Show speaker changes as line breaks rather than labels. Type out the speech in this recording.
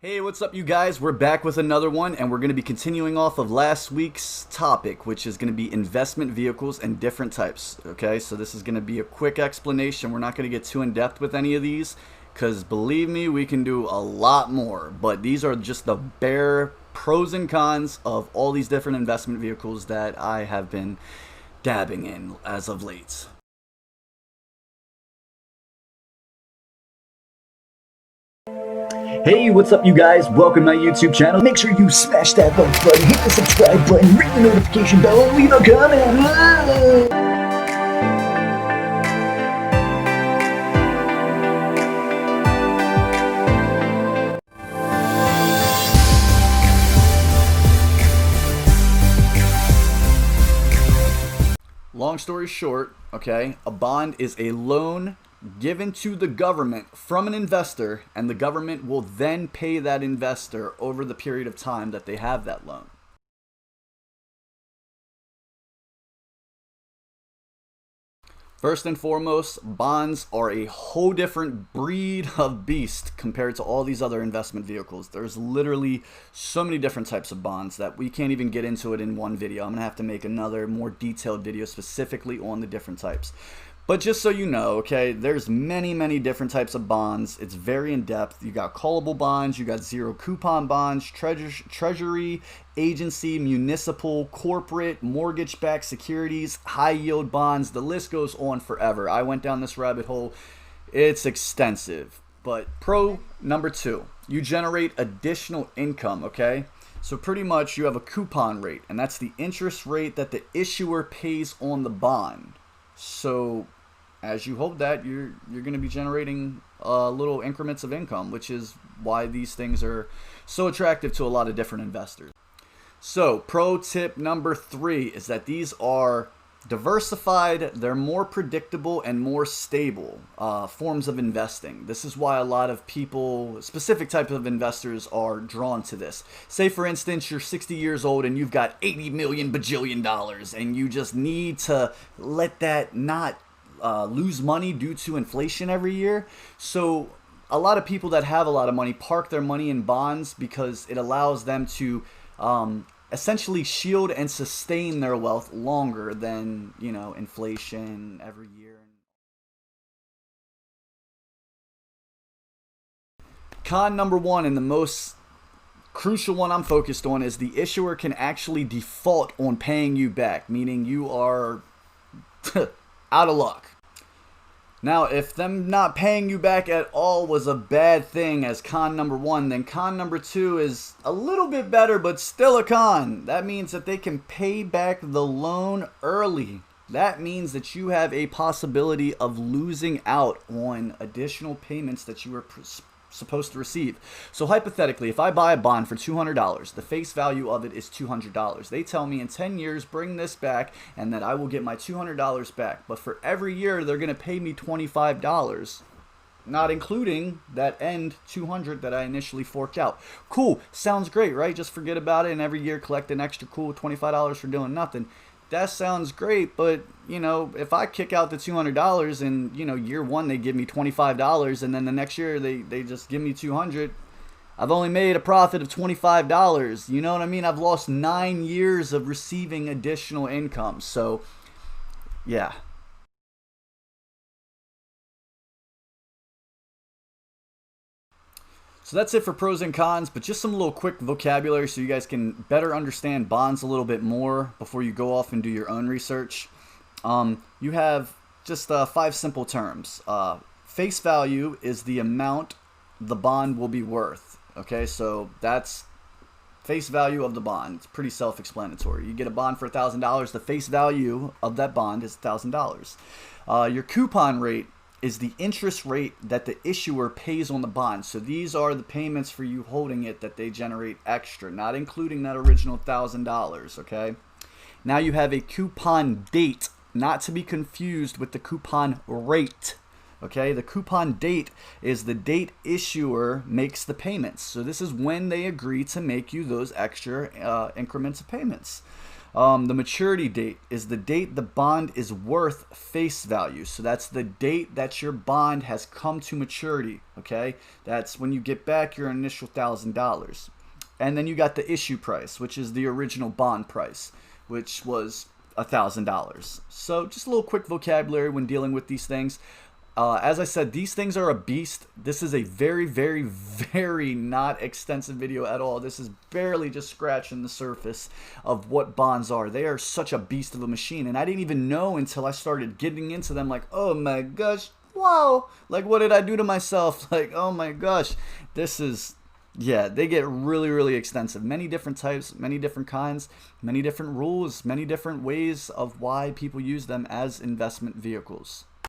Hey, what's up, you guys? We're back with another one, and we're going to be continuing off of last week's topic, which is going to be investment vehicles and different types. Okay, so this is going to be a quick explanation. We're not going to get too in depth with any of these, because believe me, we can do a lot more. But these are just the bare pros and cons of all these different investment vehicles that I have been dabbing in as of late.
Hey, what's up, you guys? Welcome to my YouTube channel. Make sure you smash that like button, hit the subscribe button, ring the notification bell, and leave a comment.
Long story short, okay, a bond is a loan given to the government from an investor, and the government will then pay that investor over the period of time that they have that loan. First and foremost, bonds are a whole different breed of beast compared to all these other investment vehicles. There's literally so many different types of bonds that we can't even get into it in one video. I'm going to have to make another more detailed video specifically on the different types. But just so you know, okay, there's many different types of bonds. It's very in-depth. You got callable bonds, you got zero coupon bonds, treasury, agency, municipal, corporate, mortgage-backed securities, high-yield bonds. The list goes on forever. I went down this rabbit hole. It's extensive. But pro number 2, you generate additional income, okay? So pretty much you have a coupon rate, and that's the interest rate that the issuer pays on the bond. So as you hold that, you're going to be generating little increments of income, which is why these things are so attractive to a lot of different investors. So pro tip number 3 is that these are diversified, they're more predictable and more stable forms of investing. This is why a lot of people, specific types of investors, are drawn to this. Say for instance, you're 60 years old and you've got 80 million bajillion dollars, and you just need to let that not lose money due to inflation every year. So a lot of people that have a lot of money park their money in bonds because it allows them to essentially shield and sustain their wealth longer than, you know, inflation every year. Con number 1, and the most crucial one I'm focused on, is the issuer can actually default on paying you back, meaning you are out of luck. Now, if them not paying you back at all was a bad thing as con number 1, then con number 2 is a little bit better, but still a con. That means that they can pay back the loan early. That means that you have a possibility of losing out on additional payments that you were supposed to receive. So hypothetically, if I buy a bond for $200, the face value of it is $200. They tell me in 10 years, bring this back, and that I will get my $200 back. But for every year, they're going to pay me $25, not including that end $200 that I initially forked out. Cool. Sounds great, right? Just forget about it, and every year collect an extra cool $25 for doing nothing. That sounds great, but, you know, if I kick out the $200 and, you know, year 1 they give me $25, and then the next year they just give me $200, I've only made a profit of $25. You know what I mean? I've lost 9 years of receiving additional income. So, yeah. So that's it for pros and cons, but just some little quick vocabulary so you guys can better understand bonds a little bit more before you go off and do your own research. You have just 5 simple terms. Face value is the amount the bond will be worth. Okay, so that's face value of the bond. It's pretty self-explanatory. You get a bond for $1,000. The face value of that bond is $1,000. Your coupon rate is the interest rate that the issuer pays on the bond. So these are the payments for you holding it that they generate extra, not including that original $1,000, okay? Now you have a coupon date, not to be confused with the coupon rate, okay? The coupon date is the date issuer makes the payments. So this is when they agree to make you those extra increments of payments. The maturity date is the date the bond is worth face value. So that's the date that your bond has come to maturity. Okay, that's when you get back your initial $1,000. And then you got the issue price, which is the original bond price, which was $1,000. So just a little quick vocabulary when dealing with these things. As I said, these things are a beast. This is a very, very, very not extensive video at all. This is barely just scratching the surface of what bonds are. They are such a beast of a machine. And I didn't even know until I started getting into them, like, oh my gosh, wow. Like, what did I do to myself? Like, oh my gosh, this is... Yeah, they get really, really extensive. Many different types, many different kinds, many different rules, many different ways of why people use them as investment vehicles.